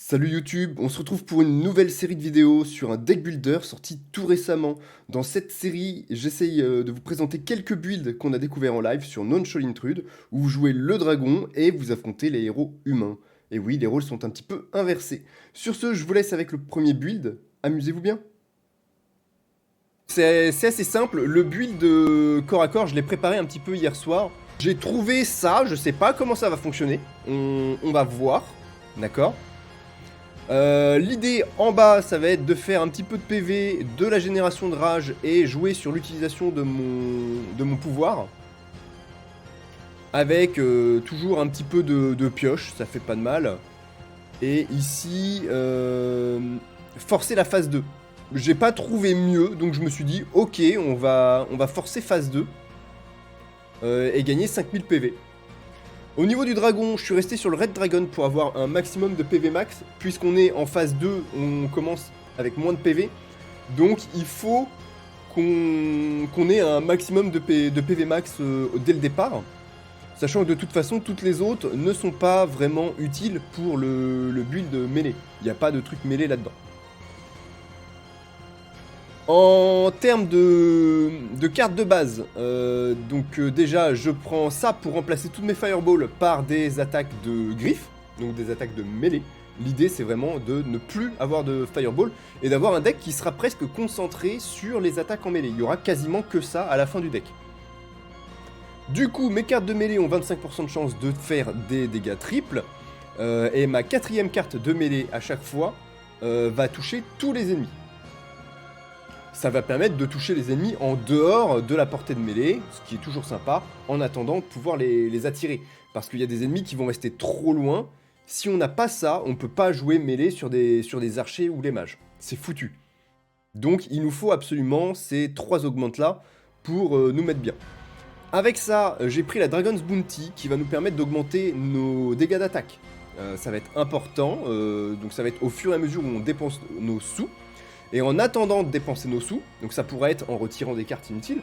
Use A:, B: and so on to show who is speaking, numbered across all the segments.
A: Salut YouTube, on se retrouve pour une nouvelle série de vidéos sur un deck builder sorti tout récemment. Dans cette série, j'essaye de vous présenter quelques builds qu'on a découverts en live sur Non-Shol-Intrude, où vous jouez le dragon et vous affrontez les héros humains. Et oui, les rôles sont un petit peu inversés. Sur ce, je vous laisse avec le premier build, amusez-vous bien. C'est assez simple, le build corps à corps, je l'ai préparé un petit peu hier soir. J'ai trouvé ça, je sais pas comment ça va fonctionner, on va voir, d'accord. L'idée en bas, ça va être de faire un petit peu de PV, de la génération de rage et jouer sur l'utilisation de mon pouvoir. Avec toujours un petit peu de pioche, ça fait pas de mal. Et ici, forcer la phase 2. J'ai pas trouvé mieux, donc je me suis dit, ok, on va forcer phase 2 et gagner 5000 PV. Au niveau du dragon, je suis resté sur le Red Dragon pour avoir un maximum de PV max. Puisqu'on est en phase 2, on commence avec moins de PV. Donc il faut qu'on ait un maximum de PV max dès le départ. Sachant que de toute façon, toutes les autres ne sont pas vraiment utiles pour le build mêlée. Il n'y a pas de truc mêlé là-dedans. En termes de cartes de base, déjà je prends ça pour remplacer toutes mes fireballs par des attaques de griffes, donc des attaques de mêlée. L'idée c'est vraiment de ne plus avoir de fireball et d'avoir un deck qui sera presque concentré sur les attaques en mêlée. Il y aura quasiment que ça à la fin du deck. Du coup mes cartes de mêlée ont 25% de chance de faire des dégâts triples et ma quatrième carte de mêlée à chaque fois va toucher tous les ennemis. Ça va permettre de toucher les ennemis en dehors de la portée de mêlée, ce qui est toujours sympa, en attendant de pouvoir les attirer. Parce qu'il y a des ennemis qui vont rester trop loin. Si on n'a pas ça, on ne peut pas jouer mêlée sur des archers ou les mages. C'est foutu. Donc il nous faut absolument ces 3 augmentes-là pour nous mettre bien. Avec ça, j'ai pris la Dragon's Bounty qui va nous permettre d'augmenter nos dégâts d'attaque. Ça va être important, donc ça va être au fur et à mesure où on dépense nos sous. Et en attendant de dépenser nos sous, donc ça pourrait être en retirant des cartes inutiles,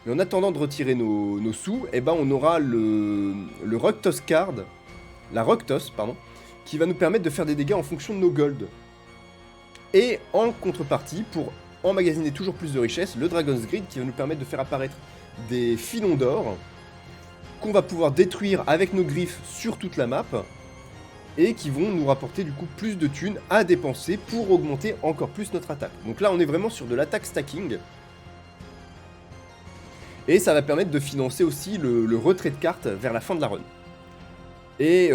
A: mais en attendant de retirer nos sous, eh ben on aura le Roktos card, la Roktos, pardon, qui va nous permettre de faire des dégâts en fonction de nos golds. Et en contrepartie, pour emmagasiner toujours plus de richesses, le Dragon's Grid qui va nous permettre de faire apparaître des filons d'or qu'on va pouvoir détruire avec nos griffes sur toute la map, et qui vont nous rapporter du coup plus de thunes à dépenser pour augmenter encore plus notre attaque. Donc là on est vraiment sur de l'attaque stacking. Et ça va permettre de financer aussi le retrait de cartes vers la fin de la run. Et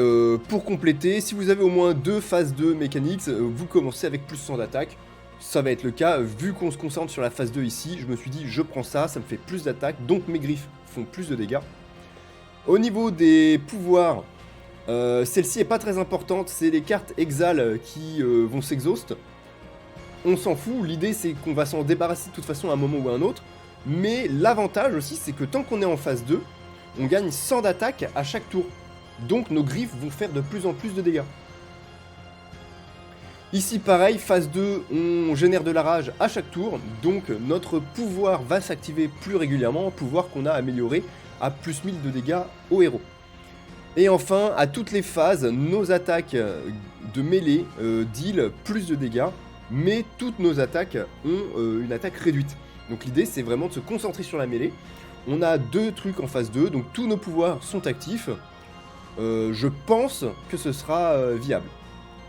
A: pour compléter, si vous avez au moins 2 phases 2 mécaniques, vous commencez avec plus 100 d'attaque. Ça va être le cas, vu qu'on se concentre sur la phase 2 ici, je me suis dit je prends ça, ça me fait plus d'attaque, donc mes griffes font plus de dégâts. Au niveau des pouvoirs, celle-ci est pas très importante, c'est les cartes exal qui vont s'exhaust. On s'en fout, l'idée c'est qu'on va s'en débarrasser de toute façon à un moment ou à un autre. Mais l'avantage aussi c'est que tant qu'on est en phase 2, on gagne 100 d'attaque à chaque tour. Donc nos griffes vont faire de plus en plus de dégâts. Ici pareil, phase 2, on génère de la rage à chaque tour. Donc notre pouvoir va s'activer plus régulièrement, pouvoir qu'on a amélioré à plus 1000 de dégâts au héros. Et enfin, à toutes les phases, nos attaques de mêlée deal plus de dégâts, mais toutes nos attaques ont une attaque réduite. Donc l'idée, c'est vraiment de se concentrer sur la mêlée. On a 2 trucs en phase 2, donc tous nos pouvoirs sont actifs. Je pense que ce sera viable.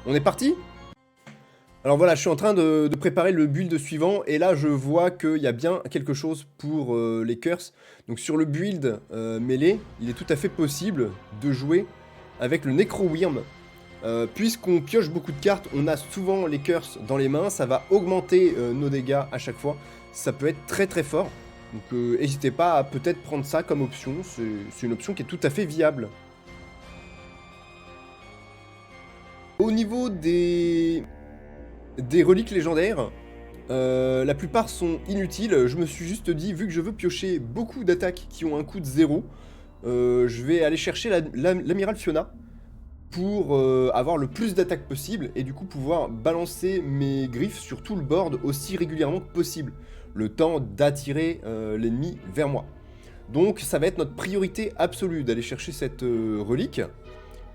A: On est parti ? Alors voilà, je suis en train de préparer le build suivant, et là je vois qu'il y a bien quelque chose pour les curses. Donc sur le build mêlée, il est tout à fait possible de jouer avec le Necrowyrm. Puisqu'on pioche beaucoup de cartes, on a souvent les curses dans les mains, ça va augmenter nos dégâts à chaque fois. Ça peut être très très fort, donc n'hésitez pas à peut-être prendre ça comme option, c'est une option qui est tout à fait viable. Au niveau des reliques légendaires, la plupart sont inutiles. Je me suis juste dit, vu que je veux piocher beaucoup d'attaques qui ont un coût de 0, je vais aller chercher l'amiral Fiona pour avoir le plus d'attaques possible et du coup pouvoir balancer mes griffes sur tout le board aussi régulièrement que possible, le temps d'attirer l'ennemi vers moi. Donc ça va être notre priorité absolue d'aller chercher cette relique.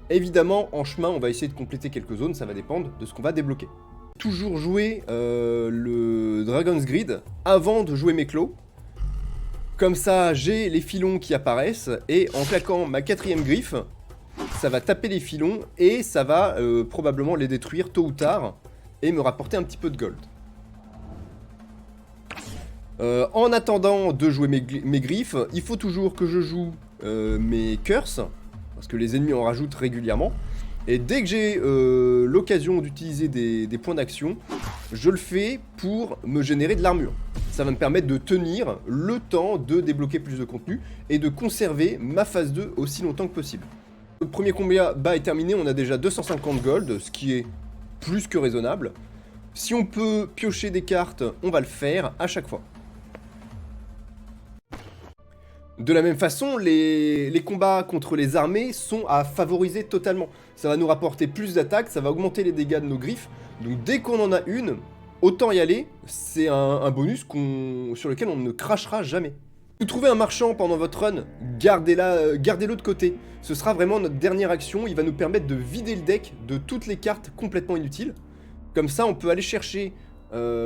A: Évidemment, en chemin, on va essayer de compléter quelques zones, ça va dépendre de ce qu'on va débloquer. Toujours jouer le Dragon's Grid avant de jouer mes clos. Comme ça, j'ai les filons qui apparaissent, et en claquant ma 4ème griffe, ça va taper les filons, et ça va probablement les détruire tôt ou tard, et me rapporter un petit peu de gold. En attendant de jouer mes griffes, il faut toujours que je joue mes curses, parce que les ennemis en rajoutent régulièrement. Et dès que j'ai l'occasion d'utiliser des points d'action, je le fais pour me générer de l'armure. Ça va me permettre de tenir le temps de débloquer plus de contenu et de conserver ma phase 2 aussi longtemps que possible. Le premier combat est terminé, on a déjà 250 gold, ce qui est plus que raisonnable. Si on peut piocher des cartes, on va le faire à chaque fois. De la même façon, les combats contre les armées sont à favoriser totalement. Ça va nous rapporter plus d'attaques, ça va augmenter les dégâts de nos griffes. Donc dès qu'on en a une, autant y aller. C'est un bonus sur lequel on ne crachera jamais. Vous trouvez un marchand pendant votre run, gardez-le de côté. Ce sera vraiment notre dernière action, il va nous permettre de vider le deck de toutes les cartes complètement inutiles. Comme ça, on peut aller chercher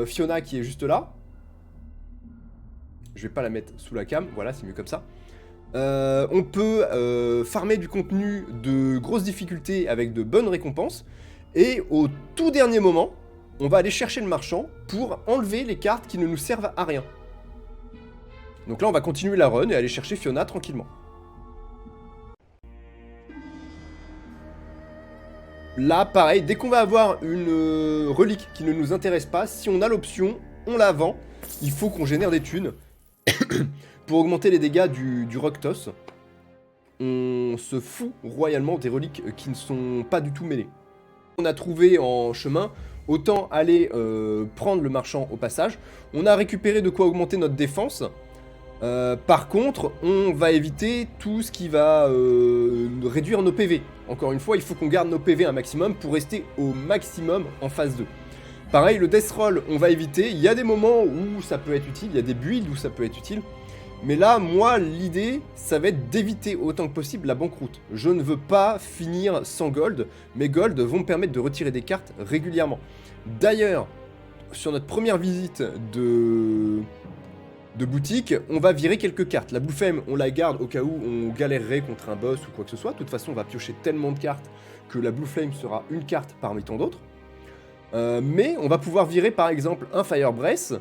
A: Fiona qui est juste là. Je vais pas la mettre sous la cam, voilà, c'est mieux comme ça. On peut farmer du contenu de grosses difficultés avec de bonnes récompenses. Et au tout dernier moment, on va aller chercher le marchand pour enlever les cartes qui ne nous servent à rien. Donc là, on va continuer la run et aller chercher Fiona tranquillement. Là, pareil, dès qu'on va avoir une relique qui ne nous intéresse pas, si on a l'option, on la vend. Il faut qu'on génère des thunes. Pour augmenter les dégâts du Roktos, on se fout royalement des reliques qui ne sont pas du tout mêlées. On a trouvé en chemin, autant aller prendre le marchand au passage. On a récupéré de quoi augmenter notre défense. Par contre, on va éviter tout ce qui va réduire nos PV. Encore une fois, il faut qu'on garde nos PV un maximum pour rester au maximum en phase 2. Pareil, le death roll, on va éviter. Il y a des moments où ça peut être utile, il y a des builds où ça peut être utile. Mais là, moi, l'idée, ça va être d'éviter autant que possible la banqueroute. Je ne veux pas finir sans gold. Mes gold vont me permettre de retirer des cartes régulièrement. D'ailleurs, sur notre première visite de boutique, on va virer quelques cartes. La Blue Flame, on la garde au cas où on galérerait contre un boss ou quoi que ce soit. De toute façon, on va piocher tellement de cartes que la Blue Flame sera une carte parmi tant d'autres. Mais on va pouvoir virer par exemple un Fire Breath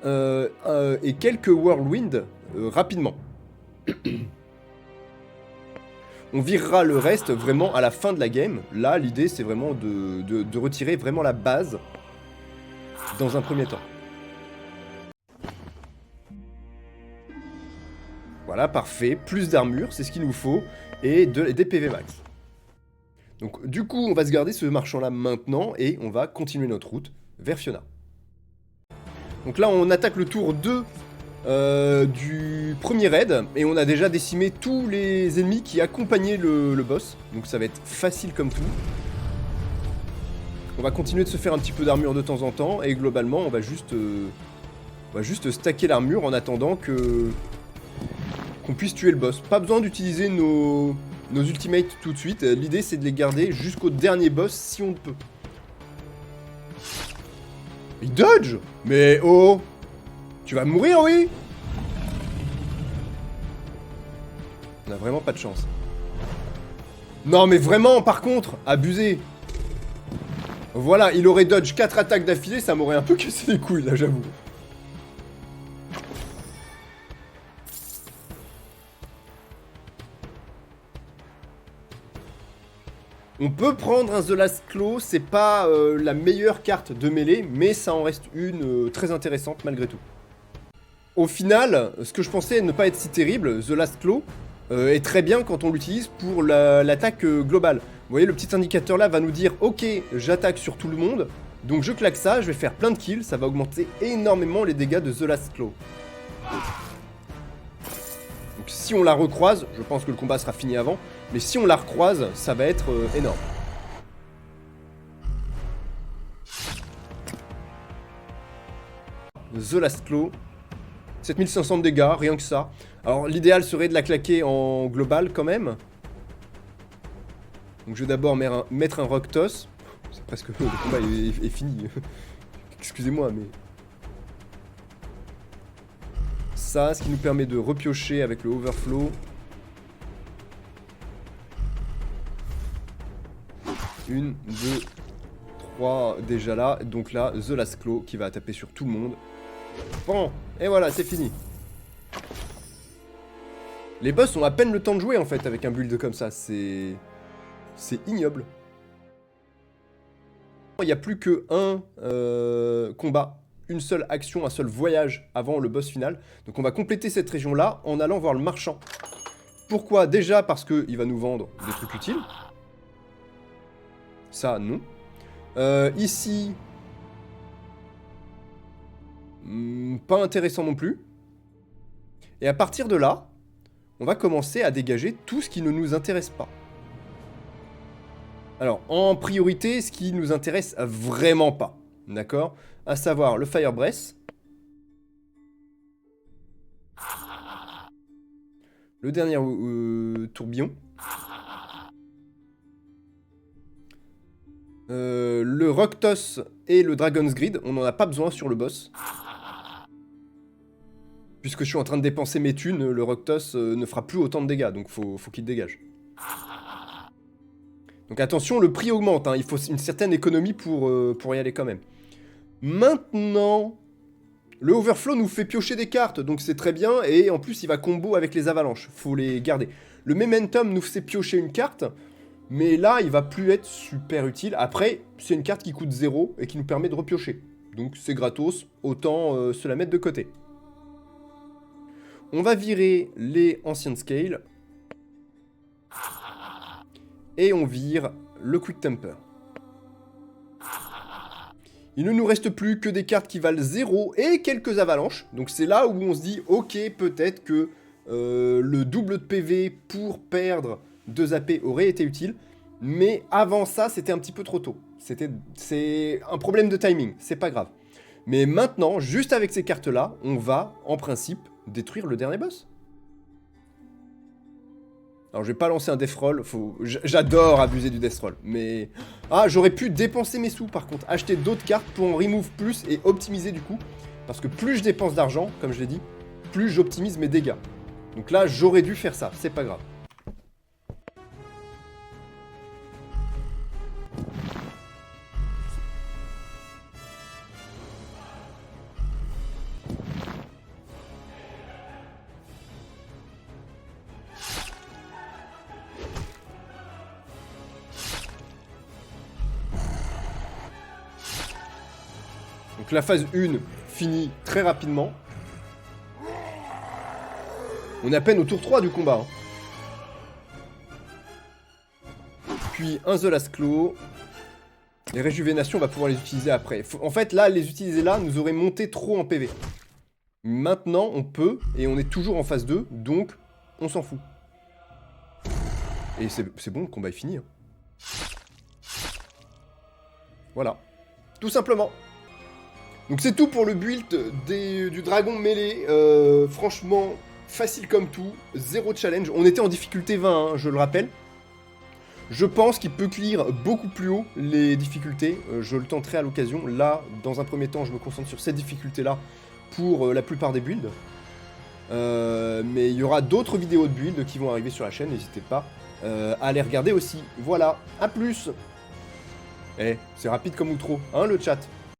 A: et quelques Whirlwind rapidement. On virera le reste vraiment à la fin de la game. Là, l'idée c'est vraiment de retirer vraiment la base dans un premier temps. Voilà, parfait. Plus d'armure, c'est ce qu'il nous faut. Et des PV max. Donc du coup, on va se garder ce marchand-là maintenant et on va continuer notre route vers Fiona. Donc là, on attaque le tour 2 du premier raid et on a déjà décimé tous les ennemis qui accompagnaient le boss. Donc ça va être facile comme tout. On va continuer de se faire un petit peu d'armure de temps en temps et globalement, on va juste stacker l'armure en attendant qu'on puisse tuer le boss. Pas besoin d'utiliser nos ultimates tout de suite, l'idée c'est de les garder jusqu'au dernier boss si on peut. Il dodge. Mais oh, tu vas mourir, oui. On a vraiment pas de chance. Non mais vraiment, par contre, abusé. Voilà, il aurait dodge 4 attaques d'affilée, ça m'aurait un peu cassé les couilles là, j'avoue. On peut prendre un The Last Claw, c'est pas la meilleure carte de mêlée, mais ça en reste une très intéressante malgré tout. Au final, ce que je pensais ne pas être si terrible, The Last Claw est très bien quand on l'utilise pour l'attaque globale. Vous voyez, le petit indicateur là va nous dire « Ok, j'attaque sur tout le monde, donc je claque ça, je vais faire plein de kills, ça va augmenter énormément les dégâts de The Last Claw. » Donc si on la recroise, je pense que le combat sera fini avant, mais si on la recroise, ça va être énorme. The Last Claw. 7500 de dégâts, rien que ça. Alors l'idéal serait de la claquer en global quand même. Donc je vais d'abord mettre un Rock Toss. C'est presque... le combat est fini. Excusez-moi, mais... Ça, ce qui nous permet de repiocher avec le Overflow. Une, deux, trois, déjà là. Donc là, The Last Claw qui va taper sur tout le monde. Bon, et voilà, c'est fini. Les boss ont à peine le temps de jouer en fait avec un build comme ça, c'est ignoble. Il n'y a plus que un combat, une seule action, un seul voyage avant le boss final. Donc on va compléter cette région-là en allant voir le marchand. Pourquoi? Déjà parce qu'il va nous vendre des trucs utiles. Ça, non. Ici... pas intéressant non plus. Et à partir de là... on va commencer à dégager tout ce qui ne nous intéresse pas. Alors, en priorité, ce qui nous intéresse vraiment pas, d'accord? À savoir le Fire Breath, le dernier tourbillon, le Rock Toss et le Dragon's Greed, on n'en a pas besoin sur le boss. Puisque je suis en train de dépenser mes thunes, le Rock Toss ne fera plus autant de dégâts, donc faut qu'il dégage. Donc attention, le prix augmente, hein, il faut une certaine économie pour y aller quand même. Maintenant, le Overflow nous fait piocher des cartes, donc c'est très bien, et en plus il va combo avec les avalanches, faut les garder. Le Momentum nous fait piocher une carte, mais là il va plus être super utile. Après, c'est une carte qui coûte 0 et qui nous permet de repiocher. Donc c'est gratos, autant se la mettre de côté. On va virer les anciennes scales. Et on vire le Quick Temper. Il ne nous reste plus que des cartes qui valent 0 et quelques avalanches. Donc c'est là où on se dit, ok, peut-être que le double de PV pour perdre 2 AP aurait été utile. Mais avant ça, c'était un petit peu trop tôt. C'est un problème de timing, c'est pas grave. Mais maintenant, juste avec ces cartes-là, on va, en principe, détruire le dernier boss. Alors je vais pas lancer un Death Roll, j'adore abuser du Death Roll, mais... Ah, j'aurais pu dépenser mes sous par contre, acheter d'autres cartes pour en remove plus et optimiser du coup. Parce que plus je dépense d'argent, comme je l'ai dit, plus j'optimise mes dégâts. Donc là, j'aurais dû faire ça, c'est pas grave. Donc la phase 1 finit très rapidement. On est à peine au tour 3 du combat. Hein. Puis un The Last Claw. Les réjuvénations, on va pouvoir les utiliser après. En fait, là, les utiliser là nous aurait monté trop en PV. Maintenant, on peut, et on est toujours en phase 2, donc on s'en fout. Et c'est bon, le combat est fini. Hein. Voilà. Tout simplement. Donc c'est tout pour le build du dragon mêlé. Franchement, facile comme tout. Zéro challenge. On était en difficulté 20, hein, je le rappelle. Je pense qu'il peut clear beaucoup plus haut les difficultés. Je le tenterai à l'occasion. Là, dans un premier temps, je me concentre sur cette difficulté-là pour la plupart des builds. Mais il y aura d'autres vidéos de build qui vont arriver sur la chaîne. N'hésitez pas à les regarder aussi. Voilà, à plus. Eh, c'est rapide comme outro, hein, le chat.